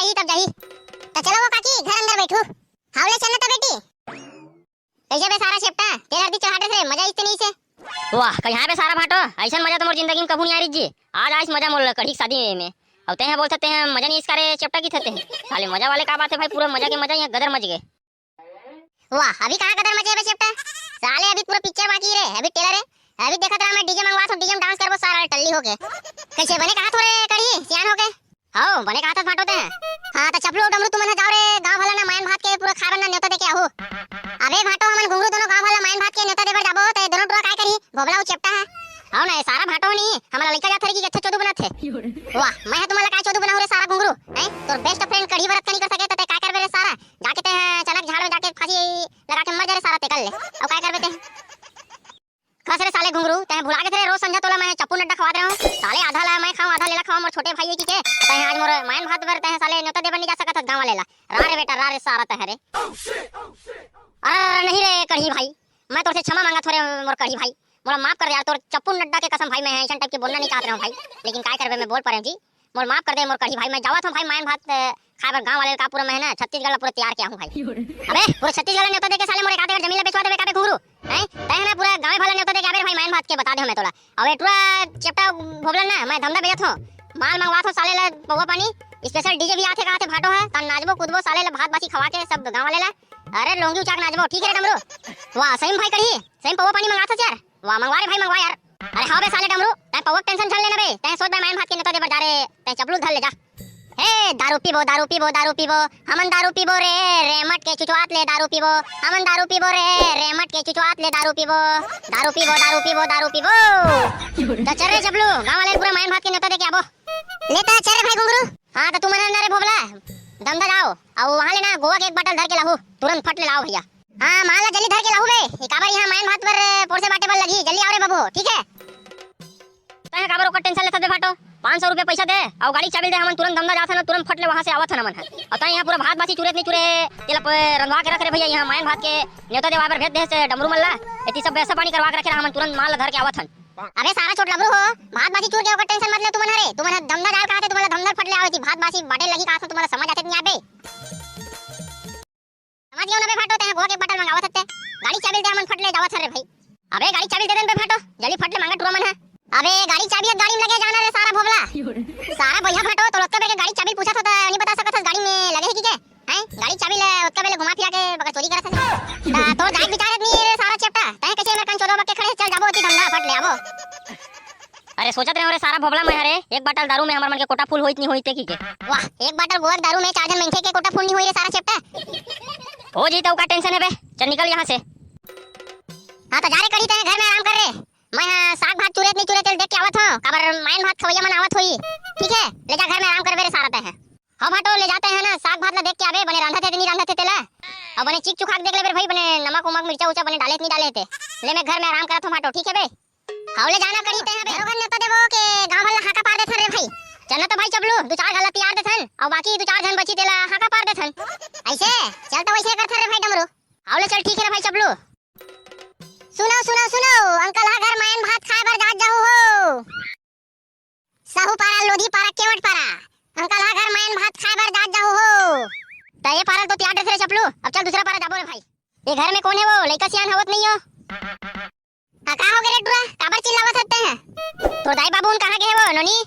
जाही तब जाही। तो चलो वो काकी घर अंदर बैठो। हावले चलना तो बेटी। कैसे बे सारा चेप्टा तेरा दी चढ़ाटे से मजा इतनी से। वाह कहीं पे सारा भाटो ऐसा मजा तो मोर जिंदगी में कभी नहीं आ रही जी। आज आज मजा मोल कड़ी शादी में अब ते हैं बोल सकते हैं मजा नहीं इस करे चेप्टा की थते हैं साले मजा वाले का बात है भाई पूरा मजा के मजा यहाँ गदर मच गए। वाह अभी कहां कदर मचे बे चेप्टा साले अभी पूरा पिक्चर बाकी रे अभी टेलर है अभी देखा था मैं डीजे मंगवा तो डीजे में डांस करबो सारा टल्ली हो गए। कैसे बने कहा थोड़े कड़ी सियान हो गए। हां बने कहा था फाटोते हैं। हां तो चपलू डमरू तुम जाओ रे गांव वाला ना मायन भात के पूरा खाबन ना न्योता देके आहो। अबे भाटो हमन घुंगरू दोनों गांव वाला मायन भात के न्योता देबर जाबो ते दोनों टुरा काय करी भोबला चेप्टा है। हां ना सारा भाटो नहीं हमारा लड़का जात रे की अच्छा चोदू बनाथे। वाह मैं तुम्हारा काय चोदू बनाऊ रे सारा घुंगरू हैं तोर बेस्ट फ्रेंड कड़ी व्रत नहीं कर सके तो काय करबे रे सारा जाके ते चनक झाड़ में जाके फांसी लगा के मर जा रे सारा ते कर ले अब काय करबे ते कस रे साले घुंगरू ते भुला के थे रोज संझा तोला मैं चप्पू नड्डा खवा दे रहा हूं साले आधा ला मैं खाऊं आधा लेला खाऊं मोर छोटे भाई की के ते आज मोर मायन भात भरते हैं साले न्योता देबर नहीं जा सकत गांव वाले ला रा रे बेटा रा रे सारा ते रे। अरे नहीं रे कढ़ी भाई मैं तोर से क्षमा मांगा थोड़े मोर कढ़ी भाई मोला माफ कर दे यार तोर चप्पू नड्डा के कसम भाई मैं ऐसा टाइप के बोलना नहीं चाहता हूं भाई लेकिन काय करबे मैं बोल पड़े जी मोर माफ कर दे मोर कढ़ी भाई मैं जावत हूं भाई मायन भात खाबर गांव वाले का पूरा मैं ना छत्तीसगढ़ ला पूरा तैयार किया हूं भाई। अबे पूरा छत्तीसगढ़ न्योता दे के साले मोरे काते जमीन ला बेचवा देबे काबे घुंगरू हैं तय ना पूरा गांव वाला न्योता दे के आबे भाई मायन भात के बता दे मैं तोला अब एटुआ चेप्टा भोबला ना मैं धंधा बेचत हूं माल मंगवात हूं साले ला पौवा पानी स्पेशल डीजे भी आथे काते भाटो है तन नाचबो कूदबो साले ला भात बासी खवा के सब गांव वाले ला अरे लोंगी उचाक नाचबो ठीक है डमरू। वाह सही भाई कढ़ी सही पौवा पानी मंगात यार वाह मंगवा रे भाई मंगवा यार। अरे हां बे साले डमरू तय पौवा टेंशन छल लेना बे तय सोच बे मायन भात के न्योता देबर जा रे तय चपलू धर ले जा। हे दारू पीबो दारू पीबो दारू पीबो हमन दारू पीबो रे रेमट के चुचवात ले दारू पीबो हमन दारू पीबो रे रेमट के चुचवात ले दारू पीबो दारू पीबो दारू पीबो दारू पीबो। तो चल रे चपलू गांव वाले पूरा मायन भात के न्योता दे के आबो लेता चल रे भाई घुंगरू। हां तो तुम मन रे भोबला दमदा जाओ और वहां ले ना गोवा के एक बोतल धर के लाहू तुरंत फट ले लाओ भैया। हां माला जल्दी धर के लाहू बे ये काबर यहां मायन भात पर पोरसे बाटे पर लगी जल्दी आओ रे बाबू ठीक है। तय काबर को टेंशन लेत दे भाटो 500 रुपए पैसा दे और गाड़ी चाबी दे हमन तुरंत दमदा जात हन तुरंत फट ले वहां से आवत हन हमन और तय यहां पूरा भात बासी चूरे नहीं चूरे तेला रंधवा के रख रे भैया यहां मायन भात के न्योता देवा पर भेज दे से डमरू मल्ला एती सब व्यवस्था पानी करवा के रखे हमन तुरंत माल धर के आवत हन। अबे सारा छोट लबरू हो भात बासी चूर के ओकर टेंशन मत ले तुमन रे तुमन दमदा डाल काते तुमन दमदा फट ले आवती भात बासी बाटे लगी का तुमन समझ आते नहीं आबे समझ लियो ना बे फाटो तय गोवा के बोतल मंगावत हते गाड़ी चाबी दे हमन फट ले जावत रे भाई। अबे गाड़ी चाबी दे देन बे फाटो जल्दी फट ले मांगा टुरा मन है। अबे गाड़ी चाबी गाड़ी में लगे जाना रे सारा भोबला सारा भैया फाटो तो लोग के गाड़ी चाबी पूछा था नहीं बता सकत गाड़ी में लगे है की के हैं गाड़ी चाबी ले उसका बेले घुमा फिरा के बका चोरी करत है तो गाड़ी बिचारत नहीं सारा चेप्टा तय कैसे मैं कन चोदो बके खड़े चल जाबो ती धंधा फट ले आबो। अरे सोचत रहे रे सारा भोबला में रे एक बोतल दारू में हमर मन के कोटा फुल होइत नहीं होइत की के। वाह एक बोतल गोवा दारू में 4 जन मनखे के कोटा फुल नहीं होई रे सारा चेप्टा हो जी तो का टेंशन है बे चल निकल यहां से। हां तो जा रे कड़ी तय घर में आराम कर रे मैं साग भात चूरे नहीं चूरे तेल देख के आवत हूं काबर मायन भात खवैया मन आवत होई ठीक है ले जा घर में आराम कर रे सारा तय है। हां भाटो ले जाते हैं ना साग भात ला देख के आबे बने रंधा थे नहीं रंधा थे तेला अब बने चिक चुखाक देख ले बे भाई बने नमक उमक मिर्चा उचा बने डाले नहीं डाले थे ले मैं घर में आराम करत हूं भाटो ठीक है बे। हां ले जाना कड़ी तय है रोगन नेता देबो के गांव वाला हाका पार देथन रे भाई चलना तो भाई चपलू दो चार गलत तैयार देथन और बाकी दो चार जन बची तेला हाका पार देथन ऐसे चल तो वैसे करथन रे भाई डमरू। हां ले चल ठीक है रे भाई चपलू सुनो सुनो सुनो अंकल हा घर मायन भात खाए बर जात जाऊ हो साहू पारा लोधी पारा केवट पारा अंकल हा घर मायन भात खाए बर जात जाऊ हो त ये पारा तो तैयार दे रे चपलू अब चल दूसरा पारा जाबो रे भाई। ये घर में कौन है वो लइका सियान हवत नहीं हो का हो गए रे डुरा काबर चिल्लावत हते हैं तो दाई बाबू उन कहां गए वो नोनी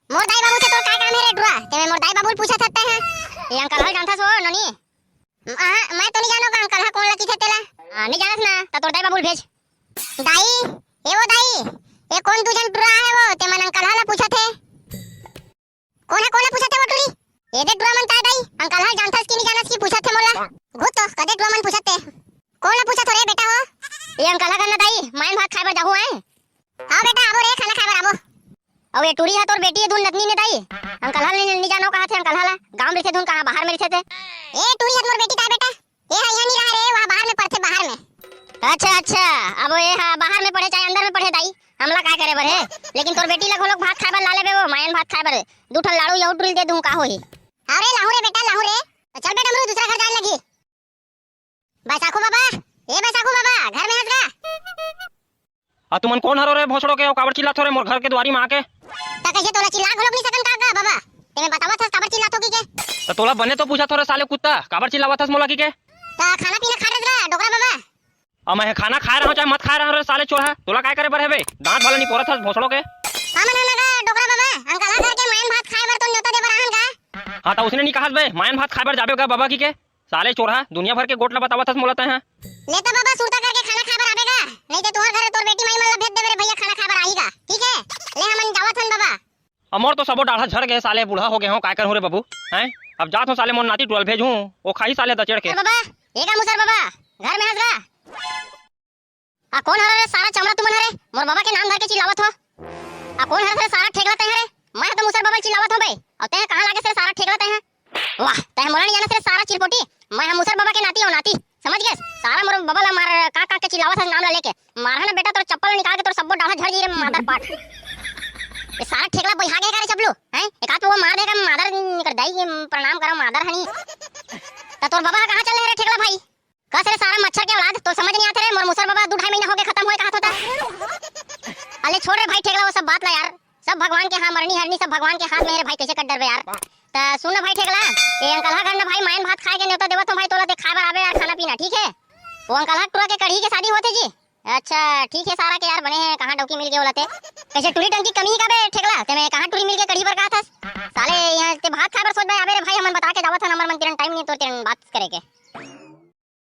मोर दाई बाबू से तो का काम है रे डुरा ते मोर दाई बाबू पूछत हते हैं ये अंकल हा जानथस हो नोनी मैं तो नहीं जानो का अंकल हा कौन लकी थे तेला नहीं जानत ना त तोर दाई बाबू भेज दाई ए वो दाई ये कौन दुजन डुरा है वो ते मन अंकल हाला पूछत है कौन पूछत है वो टुरी ये दे डुरा मन ता दाई अंकल हाला जानथस की नहीं जानत की पूछत है मोला गुत तो कदे डुरा मन पूछत है कौन पूछत रे बेटा हो ये अंकल हा करना दाई मायन भात खाए बर जाहू है। हां बेटा आबो रे खाना खाए बर आबो अब ये टुरी है तोर बेटी है धुन नतनी ने दाई अंकल हाला नहीं जानो कहां थे अंकल हाला गांव में थे धुन कहां बाहर में थे ए टुरी है मोर बेटी का बेटा ये है यहां नहीं रहा रे वहां बाहर में पड़थे बाहर में। अच्छा अब ये बाहर में पढ़े चाहे अंदर में पढ़े दाई हमला काय करे बर है लेकिन तोर बेटी ला लोग भात खाए बर लाले बे वो मायन भात खाए बर दूठन लाड़ू यहू टुरी दे दूं का होई। अरे लाहू रे बेटा लाहू रे चल बेटा हमरो दूसरा घर जाने लगी बैसाखू बाबा ए बैसाखू बाबा घर में हंस गा आ तुमन कौन हरो रे भोसड़ो के काबर चिल्लात हो रे मोर घर के द्वारी में आके त कैसे तोला चिल्ला घलोक नहीं सकन का बाबा तुम्हें बतावत हस काबर चिल्लातो की के तो तोला बने तो पूछा थोड़ा साले कुत्ता काबर चिल्लावत हस मोला की के ता खाना पीना खा रहे रे डोकरा बाबा अब मैं खाना खा रहा हूं चाहे मत खा रहा हूं रे साले चोरा तोला काय करे बर है बे दांत वाला नहीं पोरत हस भोसड़ो के हमन लगा डोकरा बाबा अंकल घर के मैन भात खाए बर तो न्योता दे बर आहन का हां तो उसने नहीं कहा बे मायन भात खाए बर जाबे का बाबा की के साले चोरा दुनिया भर के गोटला बतावत हस मोला तय हां लेता बाबा सूता करके खाना खा बर आवेगा नहीं तो तोहर घर तोर बेटी माई मन ला भेज दे रे भैया खाना खा बर आईगा ठीक है ले हमन जावत हन बाबा अमर तो सबो डाढ़ा झड़ गए साले बूढ़ा हो गए हो काय कर हो रे बाबू हैं अब जात हो साले मोर नाती 12 भेजूं वो खाई साले दचड़ के बाबा एगा मुसर बाबा घर में हंसगा आ कौन हरे सारा चमड़ा तुमन हरे मोर बाबा के नाम धर के चिल्लावत हो आ कौन हरे सारा ठेकला तय हरे मैं तो मुसर बाबा चिल्लावत हो बे और तय कहां लागे से सारा ठेकला तय है वाह तय मोरा नहीं जाना से सारा चिरपोटी मैं हम मुसर बाबा के नाती हो नाती समझ गए सारा मोर बाबा ला मार का के चिल्लावत है नाम ला लेके मारहा ना बेटा तोर चप्पल निकाल के तोर सबो डाढ़ा झड़ जी रे मादर पाट ये सारा ठेकला बहिहा गए करे चपलू हैं एक हाथ वो मार देगा मादर निकल दाई प्रणाम करो मादर हनी त तोर बाबा कहां चले रे ठेकला भाई कस रे सारा मच्छर के औलाद तो समझ नहीं आते रे मोर मुसर बाबा 2.5 महीना हो गए खत्म होए कहां होता अले छोड़ रे भाई ठेकला वो सब बात ला यार सब भगवान के हां मरनी हरनी सब भगवान के हाथ में रे भाई कैसे कट डरबे यार त सुन ना भाई ठेकला ए अंकल हा करना भाई मायन भात खाए के न्योता देवत हो भाई तोला दे खाए बर आवे यार खाना पीना ठीक है वो अंकल हा टुरा के कढ़ी के शादी होते जी अच्छा ठीक है सारा के यार बने हैं कहां डौकी मिल गए बोलते कैसे टूरी टंकी कमी ही का बे ठेकला ते मैं कहां टूरी मिल के कढ़ी पर का था साले यहां ते भात खाए बर सोच भाई आवे रे भाई हमन बता के जावत हन हमर मन तेरन टाइम नहीं तो तेरन बात करे के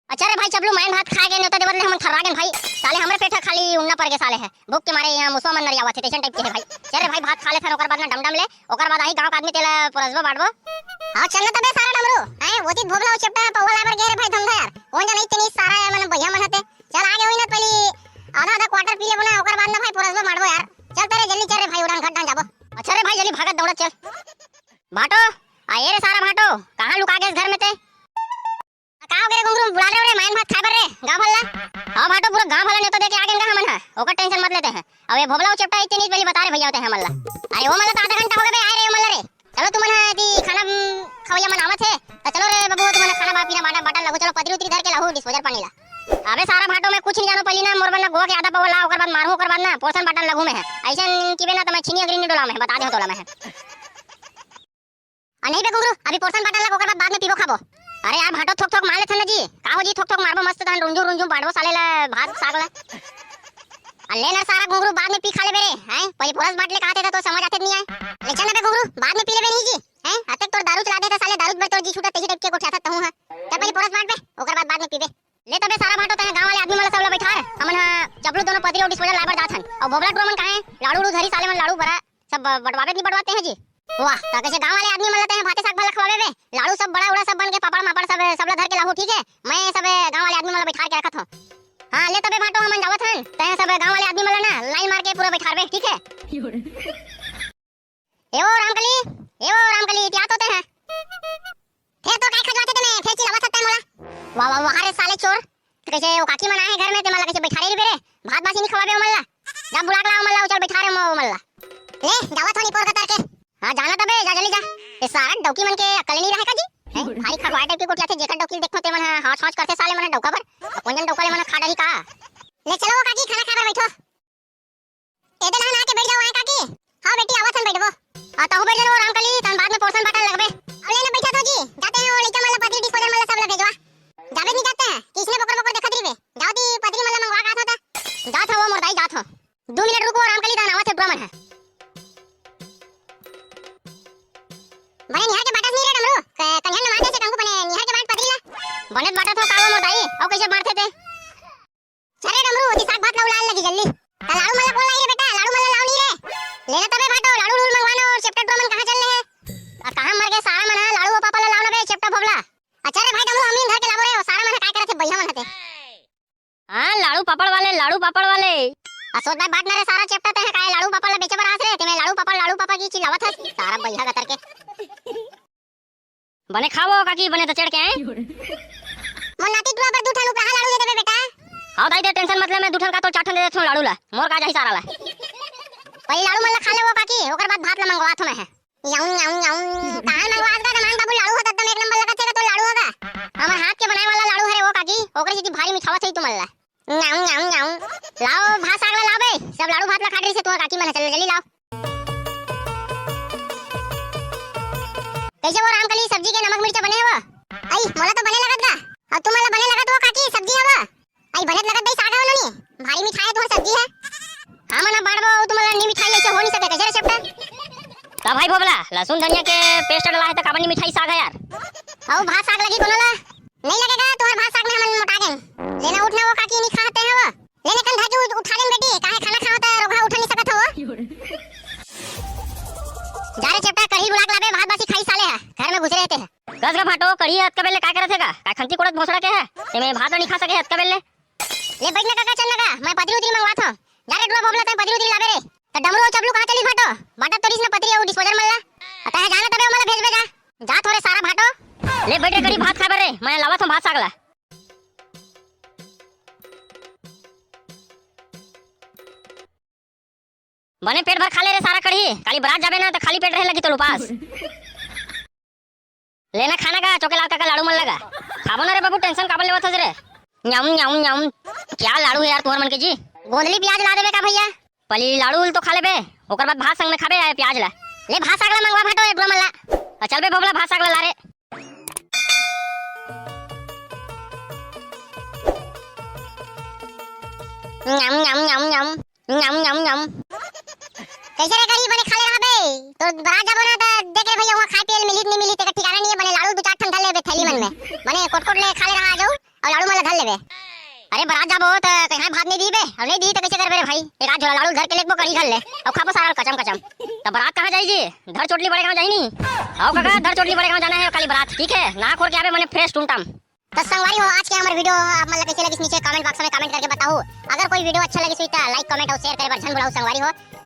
अच्छा रे भाई चपलू मायन भात खा के न्योता देवत ले हमन थर्रा गेन भाई साले हमरे पेट खाली उन्ना पर के साले है भूख के मारे यहां मुसवा मन नरियावत है टेंशन टाइप के है भाई चल रे भाई भात खा ले फिर ओकर बाद ना डमडम ले ओकर बाद आई गांव का आदमी तेला परसबो बाड़बो हां चलना तबे सारा डमरू हैं वोती भोगला चपटा पवला बर गे रे भाई धंधा यार कौन जाने इतनी सारा मन भैया मन हते चल आगे होई ना पहली आधा आधा क्वार्टर पी ले बोला ओकर बाद ना भाई परसबो मारबो यार चल तेरे जल्दी चल रे भाई उड़ान घट जाबो अच्छा रे भाई जल्दी भागत दौड़त चल भाटो आए रे सारा भाटो कहां लुका गए घर में ते का हो गए घुंगरू बुला रहे रे मायन भात खाए बर रे गांव भल्ला हां भाटो पूरा गांव भल्ला ने तो देके आगे का हमन है ओकर टेंशन मत लेते हैं अब ये भोबला चपटा इतनी नहीं पहले बता रहे भैया होते हैं मल्ला अरे वो मल्ला तो आधा घंटा हो गए बे आए रे मल्ला रे चलो तुमन दी खाना खवैया मन आवत है तो चलो रे बाबू तुमन खाना पीना बाटा बाटा लगो चलो पतरी उतरी धर के लाहू डिस्पोजल पानी ला अबे सारा भाटो में कुछ नहीं जानो पहली ना मोर बन्ना गोवा के आधा पाव ला ओकर बाद मारू ओकर बाद ना पोषण बाटन लगू में है ऐसन की बे ना तो मैं छीनी अग्री डोला में बता दे तोला में है आ नहीं बे गुरु अभी पोषण बाटन लग ओकर बाद में पीबो खाबो अरे यार भाटो थोक थोक मार ले थन जी का हो जी थोक थोक मारबो मस्त तन रुंजू रुंजू बाड़बो साले ला भात साग ला अल्ले ना सारा गुंगरू बाद में पी खा ले बे हैं पहले पोरस बाटले कहते थे तो समझ आते नहीं है ले चल बे गुंगरू बाद में पी ले बे नहीं जी हैं अतक तोर दारू चला देता साले दारू में तोर जी छूटा तेजी टाइप के को ठाता हूं हां तब पहले पोरस बाट बे ओकर बाद में पीबे ले तबे सारा भाटो तने गांव वाले आदमी मला सब ला बैठा हमन चपलू दोनों पतरी और डिस्पोजल लाबर जाथन और बोबला टुरा मन काहे लाड़ू उड़ू धरी साले मन लाड़ू भरा सब बटवावे नहीं बटवाते हैं जी वाह ता कैसे गांव वाले आदमी मला तने भाते साग भला खवावे बे लाड़ू सब बड़ा उड़ा सब बन के पापड़ मापड़ सब ला धर के लाहू ठीक है मैं सब गांव वाले आदमी मला बैठा के रखत हूं हां ले तबे भाटो हमन जावत हन तय सब गांव वाले आदमी मला ना लाइन मार के पूरा बैठारबे ठीक है एओ रामकली क्या होते हैं फिर तो काय खजवाते ते मैं फेची लावत हते मोला वाह वाह वाह रे साले चोर कैसे वो काकी मन आए घर में ते मला कैसे बैठा रे रे भात बासी नहीं खवाबे मल्ला जा बुला के लाओ मल्ला चल बैठा रे मल्ला ले जावत होनी पोर कतार के हां जाना तबे जा जल्दी जा ये सारा डौकी मन के अकल नहीं रहे का जी हैं भारी खगवा टाइप के कोटिया थे जेकर डौकी देखो ते मन हाथ हाथ करते साले मन डौका पर कौन जन डौका ले मन खा डही का ले चलो काकी खाना खा बर बैठो एदे ना आके बैठ जाओ आए काकी हां बेटी आवत हन बैठबो आ ताहू बैठ जाओ रामकली तन बाद में पोषण बाटन लगबे अब लेने बैठा तो जी जाते हैं वो लेके मल्ला पतरी डिस्पोजल मल्ला सब ला भेजवा जाबे नहीं जाते हैं किसने बकर बकर देखत रही बे जाओ दी पतरी मल्ला मंगवा का था जात हो मोर दाई जात हो 2 मिनट रुको रामकली तन आवत है ब्राह्मण है बने निहार के बाटा नहीं रे डमरू कन्हन न मारते से कंकु बने निहार के बाट पतरी ला बने बाटा तो कावा मोर दाई और कैसे मारते थे चले डमरू दी साग भात लाऊ लाल लगी जल्दी लाड़ू मल्ला बोल लाई रे बेटा लाड़ू मल्ला लाऊ नहीं रे लेना तबे भाटो लाड़ू रूल मंगवाना और चैप्टर टू मन कहां चल रहे हैं कहां मर गए सारा मन लाड़ू और पापा ला लाऊ ना बे चैप्टर भोगला अच्छा रे भाई डमरू अमीन धर के लाबो रे सारा मन काय करते भैया मन हते हां लाड़ू पापड़ वाले असोद भाई बाट ना रे सारा चैप्टर ते काय लाड़ू पापा ला बेचे बर आस रे ते मैं लाड़ू पापा की चिल्लावत हस सारा भैया गतर के बने खावो काकी बने तो चढ़ के आए मोर नाती टुआ पर दूठन उपरा लाड़ू ले देबे बेटा हां दाई दे टेंशन मत ले मैं दूठन का तो चाठन दे देथो लाड़ू ला मोर का जाही सारा ला पहले लाड़ू मल्ला खा ले वो काकी ओकर बाद भात ला मंगवात मैं है याऊं कहां मंगवात का मान बाबू लाड़ू होता एकदम एक नंबर लगत है तो लाड़ू होगा हमर हाथ के बनाए वाला लाड़ू है वो काकी ओकर जदी भारी मिठावत है तू मल्ला लाओ भात साग ला लाबे सब लाड़ू भात ला खा रही से तू काकी मन चल जल्दी लाओ कैसे वो रामकली सब्जी के नमक मिर्चा बने हो आई मोला तो बने लगत गा अब तुम्हाला बने लगत वो काकी सब्जी हवा आई बनत लगत बे सागा वाला नी भारी मिठाई तो सब्जी है हां मना बाड़बो तुम्हाला नी मिठाई ऐसे हो नहीं सके कैसे रे चपटा का भाई बोबला लहसुन धनिया के पेस्ट डला है तो काबनी मिठाई साग है यार। आओ भात साग लगी कोनला नहीं लगेगा तुम्हारे भात साग में हम मोटा गए लेना उठना वो काकी नहीं खाते हैं वो लेने कल धाजू उठा लेन बेटी काहे खाना खाओ तो रोगा उठ नहीं सकत हो जा रे चपटा कढ़ी बुला के लाबे भात बासी खाई साले है घर में घुस रहते हैं गस गा फाटो कढ़ी हत कबेले का करत हेगा का खंती कोड़त भोसड़ा के है ते में भात नहीं खा सके हत कबेले ले बैठना काका चल लगा मैं पतरी उतरी मंगवात हूं जा रे डोला बोबला तय पतरी उतरी लाबे रे तो डमरू और चबलू कहां चली फाटो बाटा तोरिस ना पतरी और डिस्पोजर मल्ला अतः जाना तबे मला भेज बेजा जा थोड़े सारा भाटो ले बैठे कढ़ी भात खाबे रे मैं लावत हूं भात सागला। बने पेट भर खा ले रे सारा कढ़ी काली बरात जाबे ना तो खाली पेट रहे लगी तो उपास लेना खाना का चोके लाल काका लाड़ू मन लगा खाबो ना रे बाबू टेंशन काबल लेवत हस रे न्याम न्याम न्याम क्या लाड़ू है यार तुम्हार मन के जी गोंदली प्याज ला देबे का भैया पली लाड़ू तो खा लेबे ओकर बाद भात संग में खाबे आए प्याज ला ले भात सागला मंगवा फाटो एक डोला मल्ला चल बे बबला भात सागला ला रे न्याम न्याम न्याम न्याम न्याम न्याम न्याम कैसे रे करी बने खा ले रहा बे तो बरात जाबो ना तो देख रे भैया वहां खाए पिए मिली नहीं मिली तेरा ठिकाना नहीं है बने लाड़ू दो चार ठन धर लेबे थैली मन में बने कोट ले खा ले रहा आ जाओ और लाड़ू मला धर लेबे अरे बरात जाबो तो कहां भात नहीं दीबे और नहीं दी तो कैसे करबे रे भाई एक आध झोला लाड़ू धर के लेबो कड़ी धर ले और खाबो सारा कचम कचम तो बरात कहां जाई जी धर चोटली बड़े गांव जाई नी आओ काका धर चोटली बड़े गांव जाना है काली बरात ठीक है ना खोर के आबे मने फ्रेश टूमटाम तो संगवारी हो आज के हमारे वीडियो आप मतलब कैसे लगी नीचे कमेंट बॉक्स में कमेंट करके बताओ अगर कोई वीडियो अच्छा लगी तो लाइक कमेंट और शेयर करे बर झन बुलाओ संगवारी हो